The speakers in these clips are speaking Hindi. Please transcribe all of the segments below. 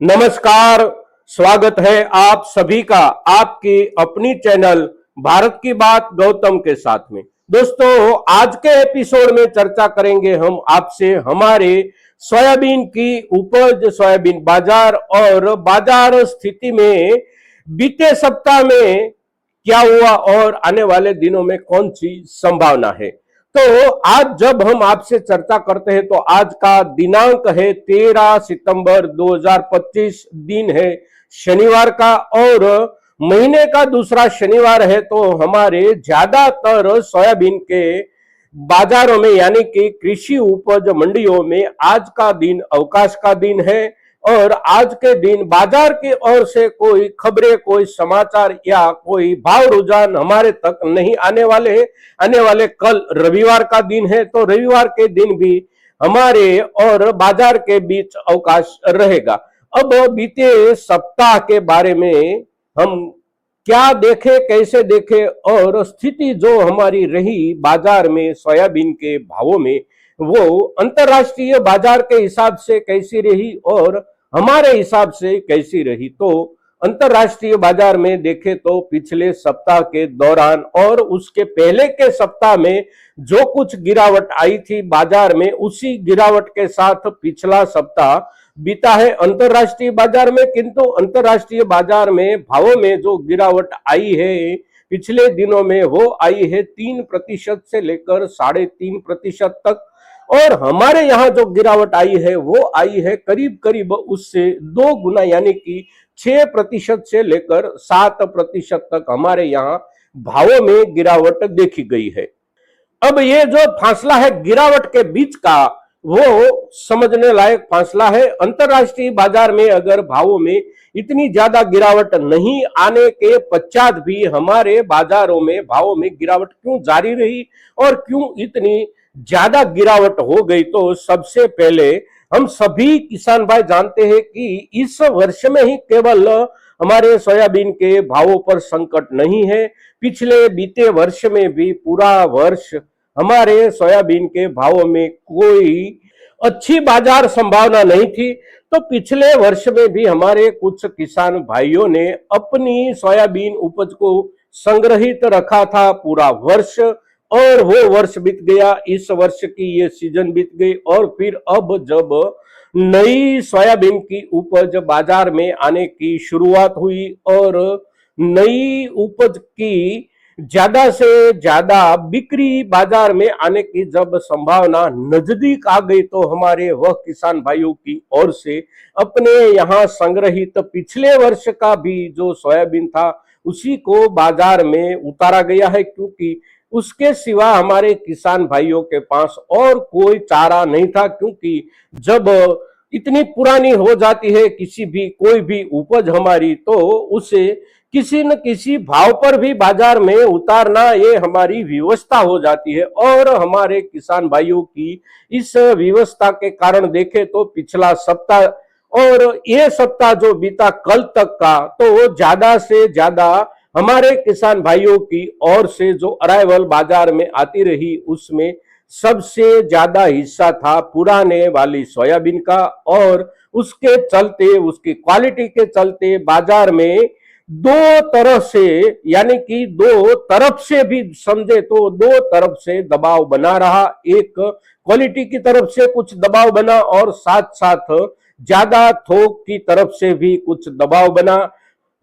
नमस्कार। स्वागत है आप सभी का आपकी अपनी चैनल भारत की बात गौतम के साथ में। दोस्तों, आज के एपिसोड में चर्चा करेंगे हम आपसे हमारे सोयाबीन की उपज, सोयाबीन बाजार और बाजार स्थिति में बीते सप्ताह में क्या हुआ और आने वाले दिनों में कौन सी संभावना है। तो आज जब हम आपसे चर्चा करते हैं तो आज का दिनांक है 13 सितंबर 2025, दिन है शनिवार का और महीने का दूसरा शनिवार है। तो हमारे ज्यादातर सोयाबीन के बाजारों में यानी कि कृषि उपज मंडियों में आज का दिन अवकाश का दिन है और आज के दिन बाजार की ओर से कोई खबरें, कोई समाचार या कोई भाव रुझान हमारे तक नहीं आने वाले हैं। आने वाले कल रविवार का दिन है, तो रविवार के दिन भी हमारे और बाजार के बीच अवकाश रहेगा। अब बीते सप्ताह के बारे में हम क्या देखे, कैसे देखे और स्थिति जो हमारी रही बाजार में सोयाबीन के भावों में, वो अंतरराष्ट्रीय बाजार के हिसाब से कैसी रही और हमारे हिसाब से कैसी रही। तो अंतरराष्ट्रीय बाजार में देखे तो पिछले सप्ताह के दौरान और उसके पहले के सप्ताह में जो कुछ गिरावट आई थी बाजार में, उसी गिरावट के साथ पिछला सप्ताह बीता है अंतरराष्ट्रीय बाजार में। किंतु अंतरराष्ट्रीय बाजार में भावों में जो गिरावट आई है पिछले दिनों में, वो आई है 3% से लेकर 3.5% तक, और हमारे यहाँ जो गिरावट आई है वो आई है करीब करीब उससे 2 गुना यानी कि 6% से लेकर 7% तक हमारे यहाँ भावों में गिरावट देखी गई है। अब ये जो फासला है गिरावट के बीच का, वो समझने लायक फासला है। अंतरराष्ट्रीय बाजार में अगर भावों में इतनी ज्यादा गिरावट नहीं आने के पश्चात भी हमारे बाजारों में भावों में गिरावट क्यों जारी रही और क्यों इतनी ज्यादा गिरावट हो गई, तो सबसे पहले हम सभी किसान भाई जानते हैं कि इस वर्ष में ही केवल हमारे सोयाबीन के भावों पर संकट नहीं है, पिछले बीते वर्ष में भी पूरा वर्ष हमारे सोयाबीन के भावों में कोई अच्छी बाजार संभावना नहीं थी। तो पिछले वर्ष में भी हमारे कुछ किसान भाइयों ने अपनी सोयाबीन उपज को संग्रहित रखा था पूरा वर्ष, और वो वर्ष बीत गया, इस वर्ष की ये सीजन बीत गई और फिर अब जब नई सोयाबीन की उपज बाजार में आने की शुरुआत हुई और नई उपज की ज्यादा से ज्यादा बिक्री बाजार में आने की जब संभावना नजदीक आ गई, तो हमारे वह किसान भाइयों की ओर से अपने यहाँ संग्रहित पिछले वर्ष का भी जो सोयाबीन था उसी को बाजार में उतारा गया है, क्योंकि उसके सिवा हमारे किसान भाइयों के पास और कोई चारा नहीं था। क्योंकि जब इतनी पुरानी हो जाती है किसी भी कोई भी उपज हमारी, तो उसे किसी न किसी भाव पर भी बाजार में उतारना ये हमारी व्यवस्था हो जाती है। और हमारे किसान भाइयों की इस व्यवस्था के कारण देखे तो पिछला सप्ताह और ये सप्ताह जो बीता कल तक का, तो ज्यादा से ज्यादा हमारे किसान भाइयों की ओर से जो अराइवल बाजार में आती रही उसमें सबसे ज्यादा हिस्सा था पुराने वाली सोयाबीन का, और उसके चलते, उसकी क्वालिटी के चलते बाजार में दो तरफ से यानी कि दो तरफ से भी समझे तो दो तरफ से दबाव बना रहा। एक क्वालिटी की तरफ से कुछ दबाव बना और साथ साथ ज्यादा थोक की तरफ से भी कुछ दबाव बना।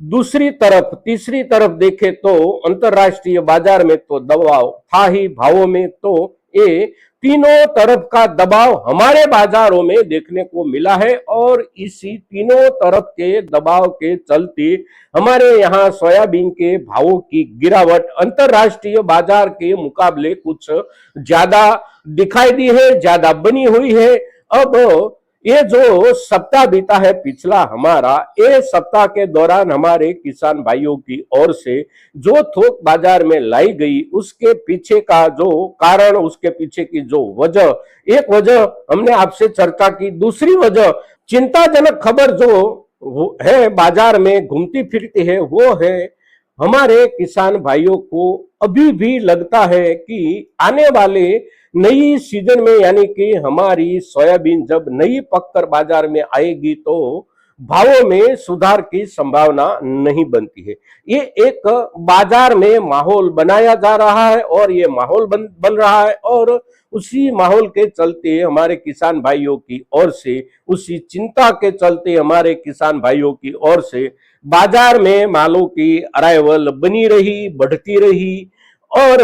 दूसरी तरफ, तीसरी तरफ देखे तो अंतरराष्ट्रीय बाजार में तो दबाव था ही भावों में, तो ये तीनों तरफ का दबाव हमारे बाजारों में देखने को मिला है। और इसी तीनों तरफ के दबाव के चलते हमारे यहाँ सोयाबीन के भावों की गिरावट अंतरराष्ट्रीय बाजार के मुकाबले कुछ ज्यादा दिखाई दी है, ज्यादा बनी हुई है। अब ये जो सप्ताह बीता है पिछला हमारा, ये सप्ताह के दौरान हमारे किसान भाइयों की ओर से जो थोक बाजार में लाई गई, उसके पीछे का जो कारण, उसके पीछे की जो वजह, एक वजह हमने आपसे चर्चा की। दूसरी वजह, चिंताजनक खबर जो है बाजार में घूमती फिरती है, वो है हमारे किसान भाइयों को अभी भी लगता है कि आने वाले नई सीजन में यानी कि हमारी सोयाबीन जब नई पककर बाजार में आएगी, तो भावों में सुधार की संभावना नहीं बनती है। ये एक बाजार में माहौल बनाया जा रहा है और ये माहौल बन रहा है, और उसी माहौल के चलते हमारे किसान भाइयों की ओर से, उसी चिंता के चलते हमारे किसान भाइयों की ओर से बाजार में मालों की अराइवल बनी रही, बढ़ती रही। और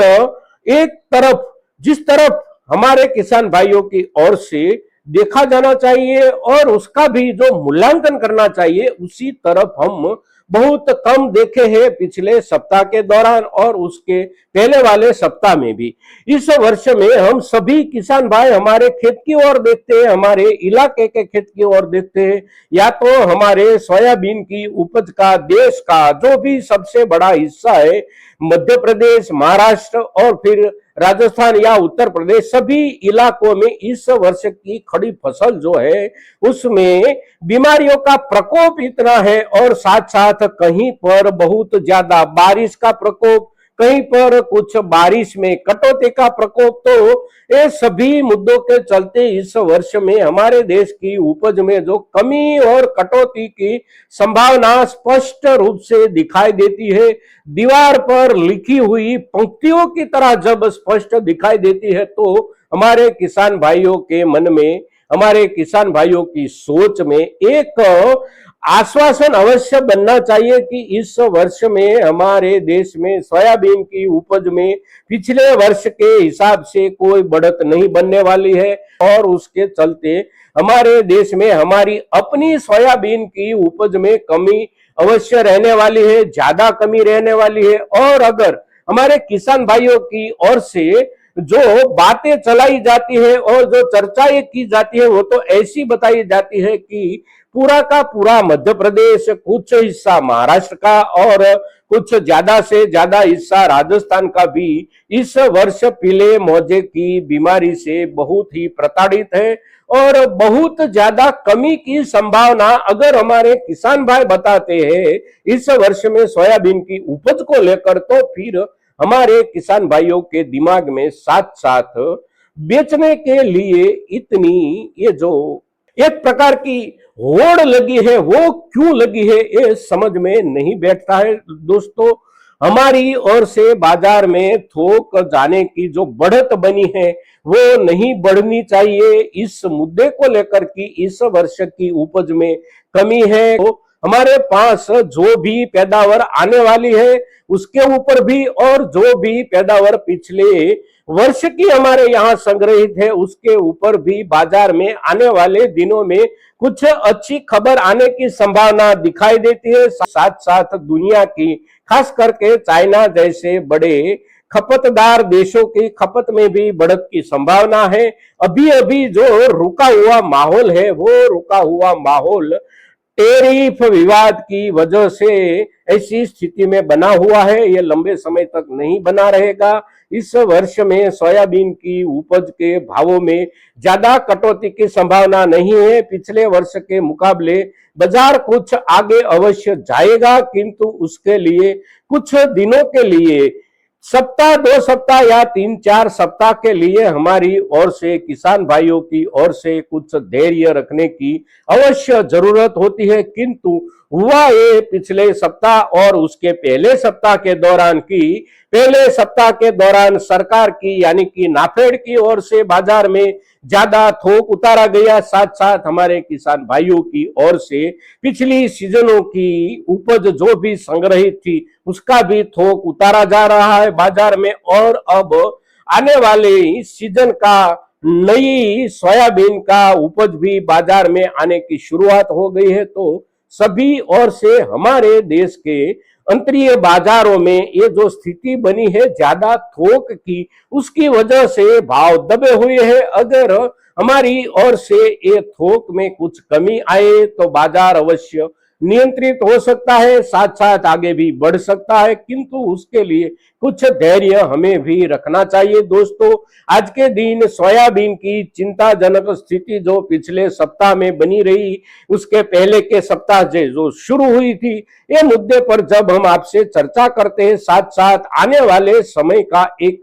एक तरफ जिस तरफ हमारे किसान भाइयों की ओर से देखा जाना चाहिए और उसका भी जो मूल्यांकन करना चाहिए, उसी तरफ हम बहुत कम देखे हैं पिछले सप्ताह के दौरान और उसके पहले वाले सप्ताह में भी। इस वर्ष में हम सभी किसान भाई हमारे खेत की ओर देखते हैं, हमारे इलाके के खेत की ओर देखते हैं, या तो हमारे सोयाबीन की उपज का देश का जो भी सबसे बड़ा हिस्सा है, मध्य प्रदेश, महाराष्ट्र और फिर राजस्थान या उत्तर प्रदेश, सभी इलाकों में इस वर्ष की खड़ी फसल जो है उसमें बीमारियों का प्रकोप इतना है, और साथ साथ कहीं पर बहुत ज्यादा बारिश का प्रकोप, कहीं पर कुछ बारिश में कटौती का प्रकोप। तो ये सभी मुद्दों के चलते इस वर्ष में हमारे देश की उपज में जो कमी और कटौती की संभावना स्पष्ट रूप से दिखाई देती है। दीवार पर लिखी हुई पंक्तियों की तरह जब स्पष्ट दिखाई देती है, तो हमारे किसान भाइयों के मन में, हमारे किसान भाइयों की सोच में एक आश्वासन अवश्य बनना चाहिए कि इस वर्ष में हमारे देश में सोयाबीन की उपज में पिछले वर्ष के हिसाब से कोई बढ़त नहीं बनने वाली है, और उसके चलते हमारे देश में हमारी अपनी सोयाबीन की उपज में कमी अवश्य रहने वाली है, ज्यादा कमी रहने वाली है। और अगर हमारे किसान भाइयों की ओर से जो बातें चलाई जाती है और जो चर्चाएं की जाती है, वो तो ऐसी बताई जाती है कि पूरा का पूरा मध्य प्रदेश, कुछ हिस्सा महाराष्ट्र का और कुछ ज्यादा से ज्यादा हिस्सा राजस्थान का भी इस वर्ष पीले मोजे की बीमारी से बहुत ही प्रताड़ित है, और बहुत ज्यादा कमी की संभावना अगर हमारे किसान भाई बताते हैं इस वर्ष में सोयाबीन की उपज को लेकर, तो फिर हमारे किसान भाइयों के दिमाग में साथ साथ बेचने के लिए इतनी ये जो एक प्रकार की होड़ लगी है, वो क्यों लगी है ये समझ में नहीं बैठता है। दोस्तों, हमारी ओर से बाजार में थोक जाने की जो बढ़त बनी है वो नहीं बढ़नी चाहिए। इस मुद्दे को लेकर कि इस वर्ष की उपज में कमी है, तो हमारे पास जो भी पैदावार आने वाली है उसके ऊपर भी, और जो भी पैदावार पिछले वर्ष की हमारे यहाँ संग्रहित है उसके ऊपर भी बाजार में आने वाले दिनों में कुछ अच्छी खबर आने की संभावना दिखाई देती है। साथ साथ दुनिया की, खास करके चाइना जैसे बड़े खपतदार देशों की खपत में भी बढ़त की संभावना है। अभी अभी जो रुका हुआ माहौल है, वो रुका हुआ माहौल टेरिफ विवाद की वजह से ऐसी स्थिति में बना हुआ है, ये लंबे समय तक नहीं बना रहेगा। इस वर्ष में सोयाबीन की उपज के भावों में ज्यादा कटौती की संभावना नहीं है। पिछले वर्ष के मुकाबले बाजार कुछ आगे अवश्य जाएगा, किंतु उसके लिए कुछ दिनों के लिए, सप्ताह, 2 सप्ताह या 3-4 सप्ताह के लिए हमारी ओर से, किसान भाइयों की ओर से कुछ धैर्य रखने की अवश्य जरूरत होती है। किंतु हुआ ये पिछले सप्ताह और उसके पहले सप्ताह के दौरान की, पहले सप्ताह के दौरान सरकार की यानी कि नाफेड की ओर से बाजार में ज्यादा थोक उतारा गया, साथ साथ हमारे किसान भाइयों की ओर से पिछली सीजनों की उपज जो भी संग्रहित थी उसका भी थोक उतारा जा रहा है बाजार में, और अब आने वाले सीजन का नई सोयाबीन का उपज भी बाजार में आने की शुरुआत हो गई है। तो सभी ओर से हमारे देश के अंतरीय बाजारों में ये जो स्थिति बनी है ज्यादा थोक की, उसकी वजह से भाव दबे हुए हैं। अगर हमारी ओर से ये थोक में कुछ कमी आए तो बाजार अवश्य नियंत्रित हो सकता है, साथ साथ आगे भी बढ़ सकता है, किंतु उसके लिए कुछ धैर्य हमें भी रखना चाहिए। दोस्तों, आज के दिन सोयाबीन की चिंताजनक स्थिति जो पिछले सप्ताह में बनी रही, उसके पहले के सप्ताह जो शुरू हुई थी, ये मुद्दे पर जब हम आपसे चर्चा करते हैं, साथ साथ आने वाले समय का एक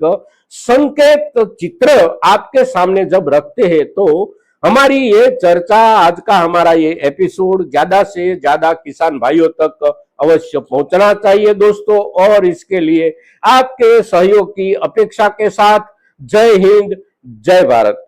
संकेत चित्र आपके सामने जब रखते हैं, तो हमारी ये चर्चा, आज का हमारा ये एपिसोड ज्यादा से ज्यादा किसान भाइयों तक अवश्य पहुंचना चाहिए दोस्तों, और इसके लिए आपके सहयोग की अपेक्षा के साथ जय हिंद, जय भारत।